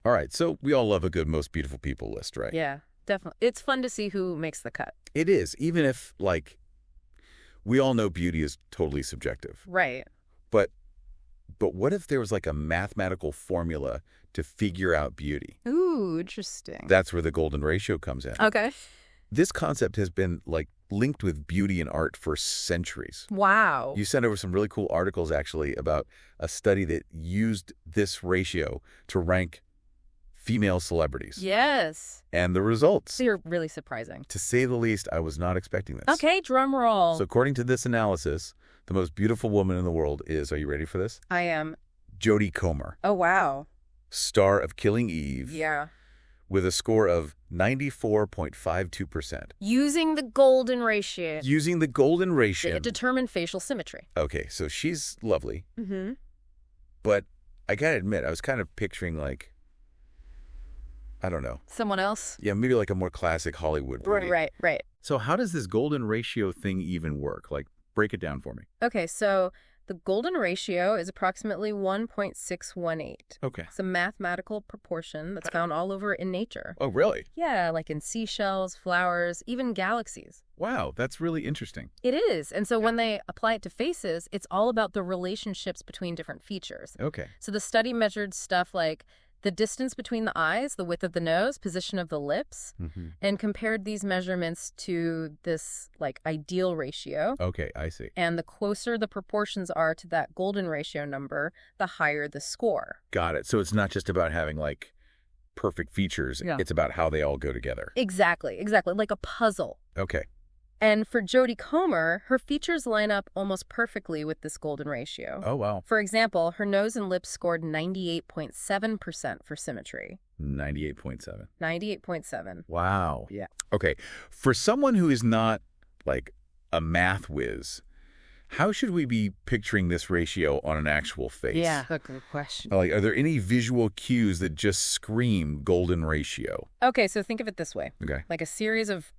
All right, so we all love a good most beautiful people list, right? Yeah, definitely. It's fun to see who makes the cut. It is, even if, like, we all know beauty is totally subjective. Right. But what if there was like a mathematical formula to figure out beauty? Ooh, interesting. That's where the golden ratio comes in. Okay. This concept has been like linked with beauty and art for centuries. Wow. You sent over some really cool articles actually about a study that used this ratio to rank female celebrities. Yes. And the results, They're really surprising. to say the least, I was not expecting this. Okay, drum roll. So according to this analysis, the most beautiful woman in the world is, are you ready for this? I am. Jodie Comer, Oh, wow. star of Killing Eve, Yeah. with a score of 94.52%. Using the golden ratio Using the golden ratio. to determine facial symmetry. Okay, so she's lovely, Mm-hmm. but I gotta admit, I was kind of picturing like, I don't know. Someone else? Yeah, maybe like a more classic Hollywood beauty. Right. So how does this golden ratio thing even work? Like, break it down for me. Okay, so the golden ratio is approximately 1.618. Okay. It's a mathematical proportion that's found all over in nature. Oh, really? Yeah, like in seashells, flowers, even galaxies. Wow, that's really interesting. It is. And so when they apply it to faces, it's all about the relationships between different features. Okay. So the study measured stuff like the distance between the eyes, the width of the nose, position of the lips, and compared these measurements to this like ideal ratio. Okay, I see. And the closer the proportions are to that golden ratio number, the higher the score. Got it. So it's not just about having like perfect features. Yeah. It's about how they all go together. Exactly. Like a puzzle. Okay. And for Jodie Comer, her features line up almost perfectly with this golden ratio. Oh, wow. For example, her nose and lips scored 98.7% for symmetry. 98.7. 98.7. Wow. Yeah. Okay. For someone who is not like a math whiz, how should we be picturing this ratio on an actual face? Yeah, a good question. Like, are there any visual cues that just scream golden ratio? Okay, so think of it this way. Okay. Like a series of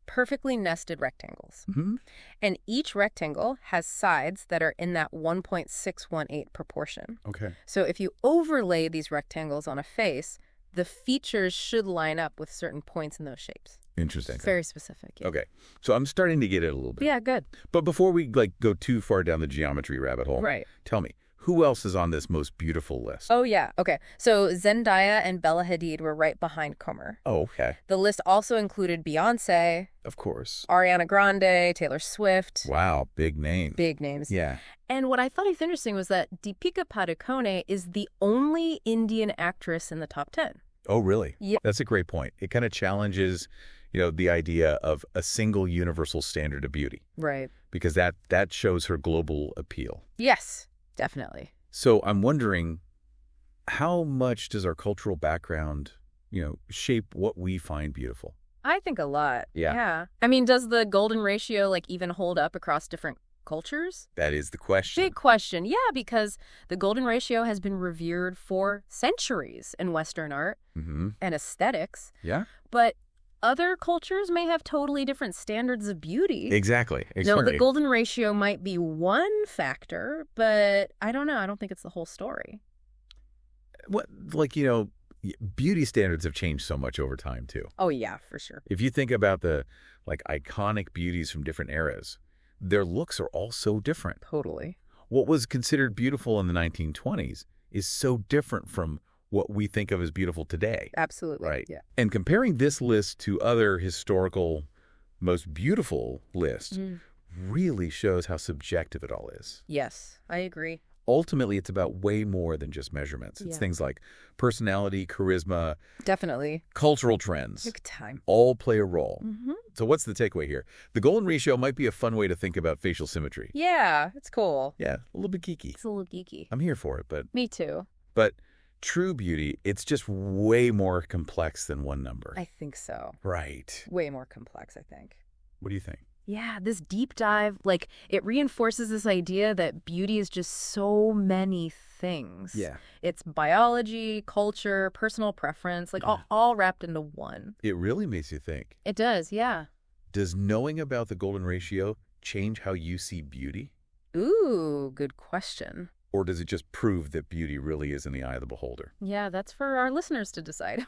perfectly nested rectangles. Mm-hmm. And each rectangle has sides that are in that 1.618 proportion. Okay. So if you overlay these rectangles on a face, the features should line up with certain points in those shapes. Interesting. It's very specific. Yeah. Okay. So I'm starting to get it a little bit. Yeah, good. But before we like go too far down the geometry rabbit hole, Right. tell me, who else is on this most beautiful list? Oh, yeah. Okay. So Zendaya and Bella Hadid were right behind Comer. Oh, okay. The list also included Beyoncé, Of course. Ariana Grande, Taylor Swift. Wow, big name. Big names. Yeah. And what I thought was interesting was that Deepika Padukone is the only Indian actress in the top 10. Oh, really? Yeah. That's a great point. It kind of challenges, the idea of a single universal standard of beauty, Right. because that shows her global appeal. Yes, definitely. So I'm wondering, how much does our cultural background, shape what we find beautiful? I think a lot. Yeah. Yeah. I mean, does the golden ratio even hold up across different cultures? That is the question. Big question. Yeah, because the golden ratio has been revered for centuries in Western art Mm-hmm. and aesthetics. Yeah. But other cultures may have totally different standards of beauty. Exactly. No, the golden ratio might be one factor, but I don't know. I don't think it's the whole story. What, beauty standards have changed so much over time, too. Oh, yeah, for sure. If you think about the, iconic beauties from different eras, their looks are all so different. Totally. What was considered beautiful in the 1920s is so different from what we think of as beautiful today. Absolutely. Right. Yeah. And comparing this list to other historical most beautiful lists really shows how subjective it all is. Yes, I agree. Ultimately, it's about way more than just measurements. It's things like personality, charisma, Definitely. cultural trends. Big time. All play a role. Mm-hmm. So what's the takeaway here? The golden ratio might be a fun way to think about facial symmetry. Yeah, it's cool. Yeah, a little bit geeky. It's a little geeky. I'm here for it, but Me too. true beauty, it's just way more complex than one number. I think so. Right. Way more complex, I think. What do you think? Yeah, this deep dive, it reinforces this idea that beauty is just so many things. Yeah. It's biology, culture, personal preference, all wrapped into one. It really makes you think. It does, yeah. Does knowing about the golden ratio change how you see beauty? Ooh, good question. Or does it just prove that beauty really is in the eye of the beholder? Yeah, that's for our listeners to decide.